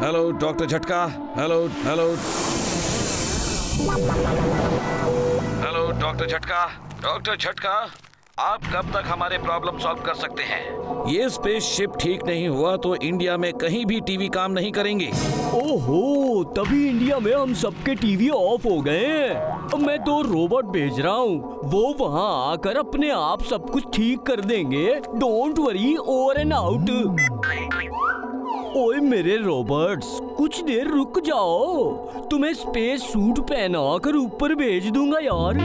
Hello doctor झटका। Hello hello hello doctor झटका। Doctor झटका, आप कब तक हमारे प्रॉब्लम सॉल्व कर सकते हैं? ये स्पेसशिप ठीक नहीं हुआ तो इंडिया में कहीं भी टीवी काम नहीं करेंगे। ओहो, तभी इंडिया में हम सबके टीवी ऑफ हो गए हैं। अब मैं 2 रोबोट भेज रहा हूँ, वो वहाँ आकर अपने आप सब कुछ ठीक कर देंगे। Don't worry, over and out. ओए मेरे रोबोट्स, कुछ देर रुक जाओ, तुम्हें स्पेस सूट पहना कर ऊपर भेज दूंगा यार।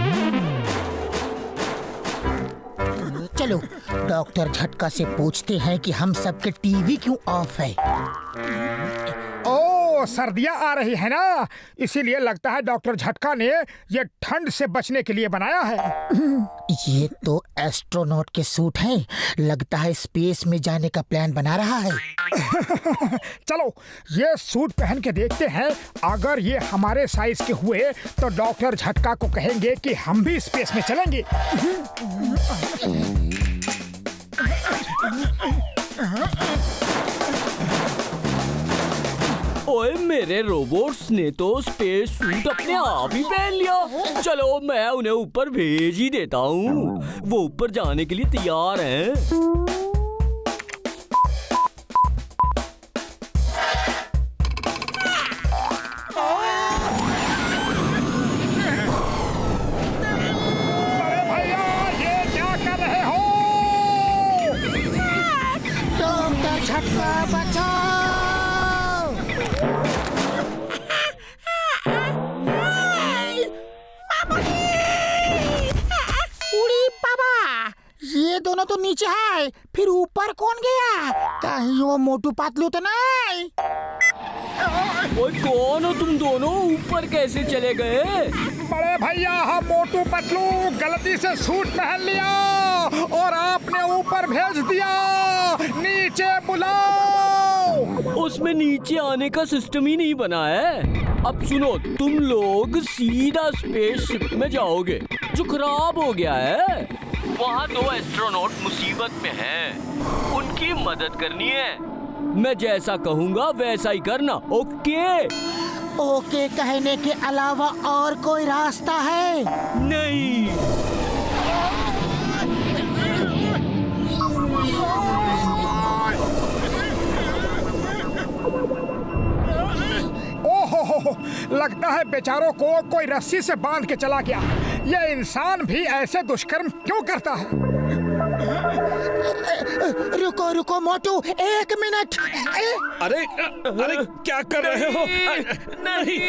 चलो डॉक्टर झटका से पूछते हैं कि हम सबके टीवी क्यों ऑफ है। ओ, सर्दियाँ आ रही है ना, इसीलिए लगता है डॉक्टर झटका ने ये ठंड से बचने के लिए बनाया है। ये तो एस्ट्रोनॉट के सूट हैं, लगता है स्पेस में जाने का प्लान बना रहा है। चलो ये सूट पहन के देखते हैं, अगर ये हमारे साइज के हुए तो डॉक्टर झटका को कहेंगे कि हम भी स्पेस में चलेंगे। ओए मेरे रोबोट्स ने तो स्पेस सूट अपने आप ही पहन लिया। चलो मैं उन्हें ऊपर भेज ही देता हूँ, वो ऊपर जाने के लिए तैयार हैं। ये दोनों तो नीचे है, फिर ऊपर कौन गया? कहीं वो मोटू पतलू तो नहीं? ओए कौन हो तुम दोनों, ऊपर कैसे चले गए? बड़े भैया, हम मोटू पतलू गलती से सूट पहन लिया और आपने ऊपर भेज दिया। नीचे बुलाओ। उसमें नीचे आने का सिस्टम ही नहीं बना है। अब सुनो, तुम लोग सीधा स्पेसशिप में जाओगे जो खराब हो गया है। वहाँ 2 एस्ट्रोनॉट मुसीबत में हैं, उनकी मदद करनी है। मैं जैसा कहूँगा वैसा ही करना, ओके? ओके कहने के अलावा और कोई रास्ता है? नहीं। ओहो, लगता है बेचारों को कोई रस्सी से बांध के चला गया। ये इंसान भी ऐसे दुष्कर्म क्यों करता है? रुको रुको मोटू, 1 मिनट। अरे अरे क्या कर रहे हो? नहीं।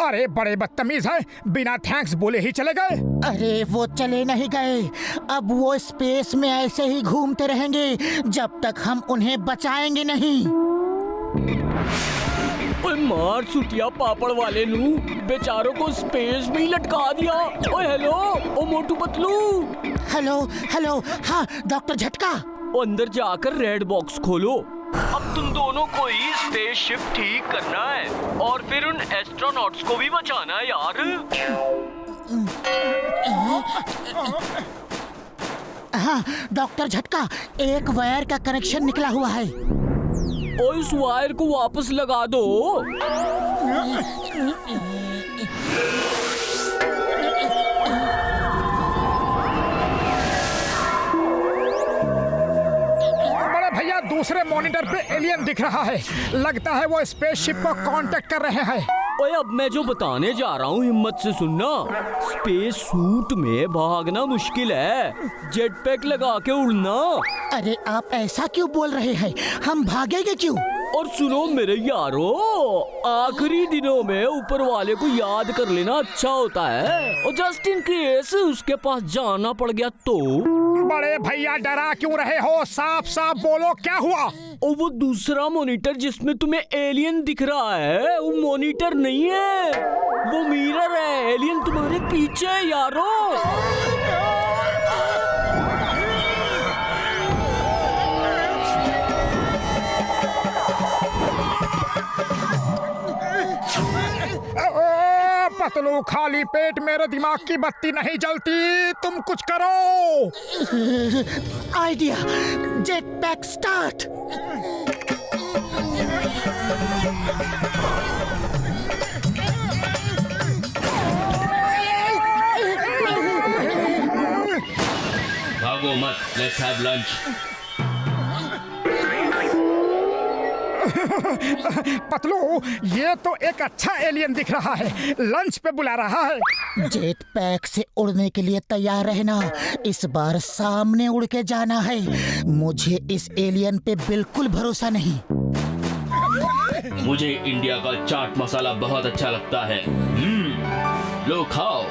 अरे बड़े बदतमीज हैं, बिना थैंक्स बोले ही चले गए। अरे वो चले नहीं गए, अब वो स्पेस में ऐसे ही घूमते रहेंगे जब तक हम उन्हें बचाएंगे नहीं। ओए मार सुटिया पापड़ वाले नू, बेचारों को स्पेस में ही लटका दिया। ओए हेलो, ओ मोटू पतलू। हेलो हेलो, हाँ डॉक्टर झटका। अंदर जाकर रेड बॉक्स खोलो। अब तुम दोनों को ही स्पेसशिप ठीक करना है और फिर उन एस्ट्रोनॉट्स को भी बचाना है यार। हाँ डॉक्टर झटका, एक वायर का कनेक्शन निकला हुआ है। और इस वायर को वापस लगा दो। बड़े भैया, दूसरे मॉनिटर पे एलियन दिख रहा है, लगता है वो स्पेसशिप को कांटेक्ट कर रहे हैं। ओए अब मैं जो बताने जा रहा हूँ हिम्मत से सुनना। स्पेस सूट में भागना मुश्किल है, जेट पैक लगा के उड़ना। अरे आप ऐसा क्यों बोल रहे हैं, हम भागेंगे क्यों? और सुनो मेरे यारो, आखिरी दिनों में ऊपर वाले को याद कर लेना अच्छा होता है, और जस्ट इन केस उसके पास जाना पड़ गया तो। बड़े भैया डरा क्यों रहे हो? साफ साफ बोलो, क्या हुआ? और वो दूसरा मॉनिटर जिसमें तुम्हें एलियन दिख रहा है, वो मॉनिटर नहीं है, वो मिरर है। एलियन तुम्हारे पीछे है यारो। पतलू, खाली पेट मेरे दिमाग की बत्ती नहीं जलती, तुम कुछ करो। Idea, jet pack start. भागो मत, लेट्स हैव लंच। पतलू, ये तो एक अच्छा एलियन दिख रहा है, लंच पे बुला रहा है। जेट पैक से उड़ने के लिए तैयार रहना, इस बार सामने उड़ के जाना है। मुझे इस एलियन पे बिल्कुल भरोसा नहीं। मुझे इंडिया का चाट मसाला बहुत अच्छा लगता है। लो खाओ।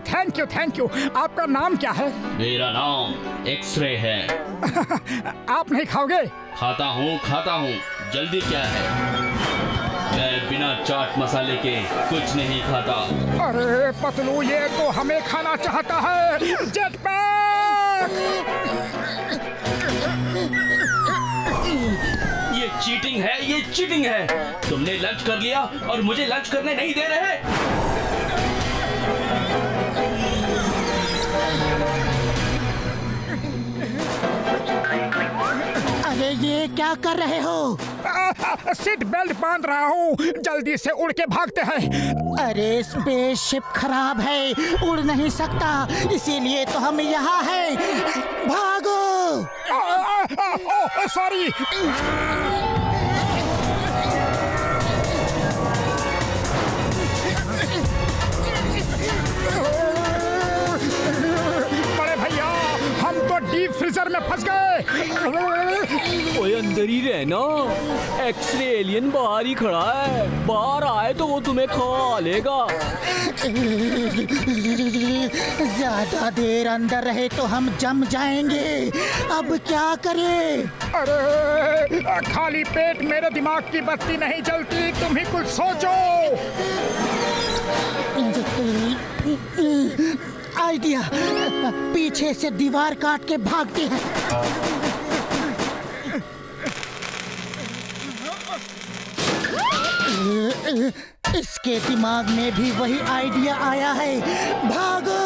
Thank you. आपका नाम क्या है? मेरा नाम एक्सरे है। आप नहीं खाओगे? खाता हूँ। जल्दी क्या है? मैं बिना चाट मसाले के कुछ नहीं खाता। अरे पतलू, ये तो हमें खाना चाहता है। Jet pack! ये चीटिंग है। तुमने लंच कर लिया और मुझे लंच करने नहीं दे रहे। अरे ये क्या कर रहे हो? सीट बेल्ट बांध रहा हूँ, जल्दी से उड़ के भागते हैं। अरे स्पेसशिप खराब है, उड़ नहीं सकता, इसीलिए तो हम यहाँ हैं। भागो! सॉरी। बड़े भैया, हम तो डीप फ्रीजर में फंस गए। ओए अंदर ही रहना, एक्सरे एलियन बाहर ही खड़ा है। बाहर आए तो वो तुम्हें खा लेगा। ज्यादा देर अंदर रहे तो हम जम जाएंगे। अब क्या करें? अरे खाली पेट मेरे दिमाग की बत्ती नहीं जलती, तुम ही कुछ सोचो। आइडिया, पीछे से दीवार काट के भागते हैं। इसके दिमाग में भी वही आइडिया आया है। भागो!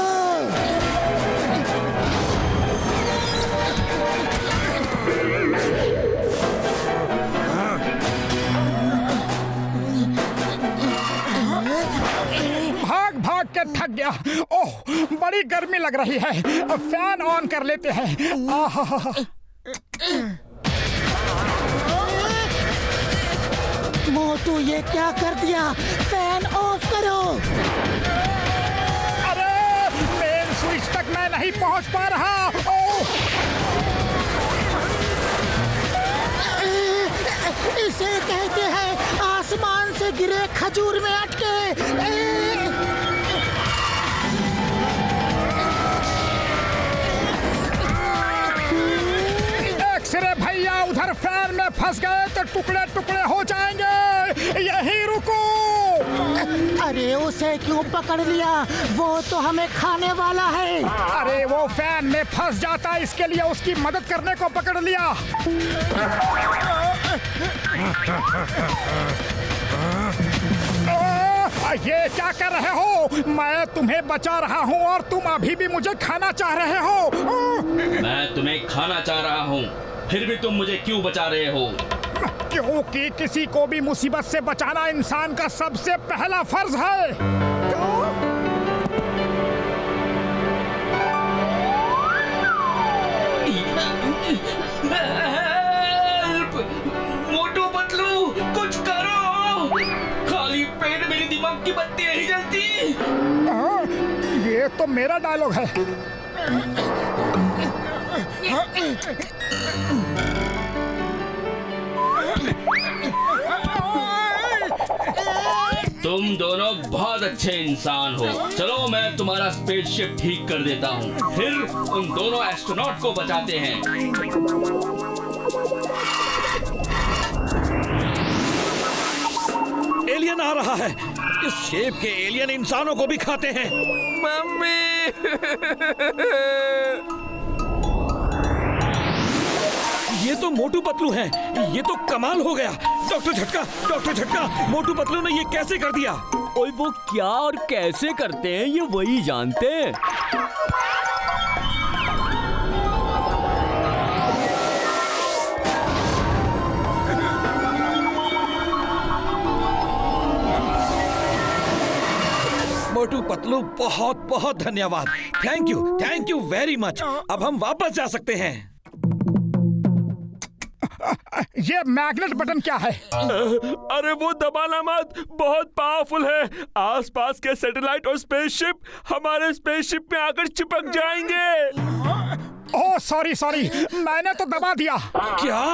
भाग के थक गया। ओह, बड़ी गर्मी लग रही है, फैन ऑन कर लेते हैं। मोटू, ये क्या कर दिया? फैन ऑफ करो। अरे मेन स्विच तक मैं नहीं पहुंच पा रहा। ओह, इसे कहते हैं आसमान से गिरे खजूर में अटके। एक्सरे भैया उधर फैन में फंस गए तो टुकड़े टुकड़े हो जाएंगे, यहीं रुको। अरे उसे क्यों पकड़ लिया? वो तो हमें खाने वाला है। अरे वो फैन में फंस जाता, इसके लिए उसकी मदद करने को पकड़ लिया। ये क्या कर रहे हो? मैं तुम्हें बचा रहा हूँ और तुम अभी भी मुझे खाना चाह रहे हो। मैं तुम्हें खाना चाह रहा हूँ, फिर भी तुम मुझे क्यों बचा रहे हो? क्योंकि किसी को भी मुसीबत से बचाना इंसान का सबसे पहला फर्ज है। मोटू पतलू, कुछ करो। खाली पेट मेरी दिमाग की बत्ती नहीं जलती। ये तो मेरा डायलॉग है। तुम दोनों बहुत अच्छे इंसान हो। चलो मैं तुम्हारा स्पेसशिप ठीक कर देता हूँ, फिर उन दोनों एस्ट्रोनॉट को बचाते हैं। एलियन आ रहा है। इस शेप के एलियन इंसानों को भी खाते हैं। मम्मी ये तो मोटू पतलू हैं। ये तो कमाल हो गया। डॉक्टर झटका, मोटू पतलू ने ये कैसे कर दिया? और वो क्या और कैसे करते हैं ये वही जानते हैं। मोटू पतलू बहुत बहुत धन्यवाद। Thank you very much. अब हम वापस जा सकते हैं। ये मैग्नेट बटन क्या है? अरे वो दबाना मत, बहुत पावरफुल है। आसपास के सैटेलाइट और स्पेसशिप हमारे स्पेसशिप में आकर चिपक जाएंगे। ओह सॉरी, मैंने तो दबा दिया। क्या?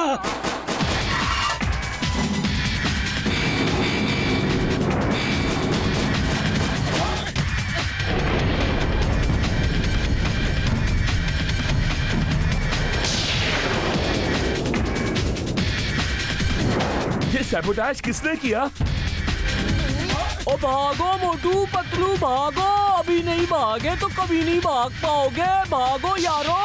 ये सैबोटाज किसने किया? ओ भागो मोटू पतलू भागो, अभी नहीं भागे तो कभी नहीं भाग पाओगे। भागो यारो।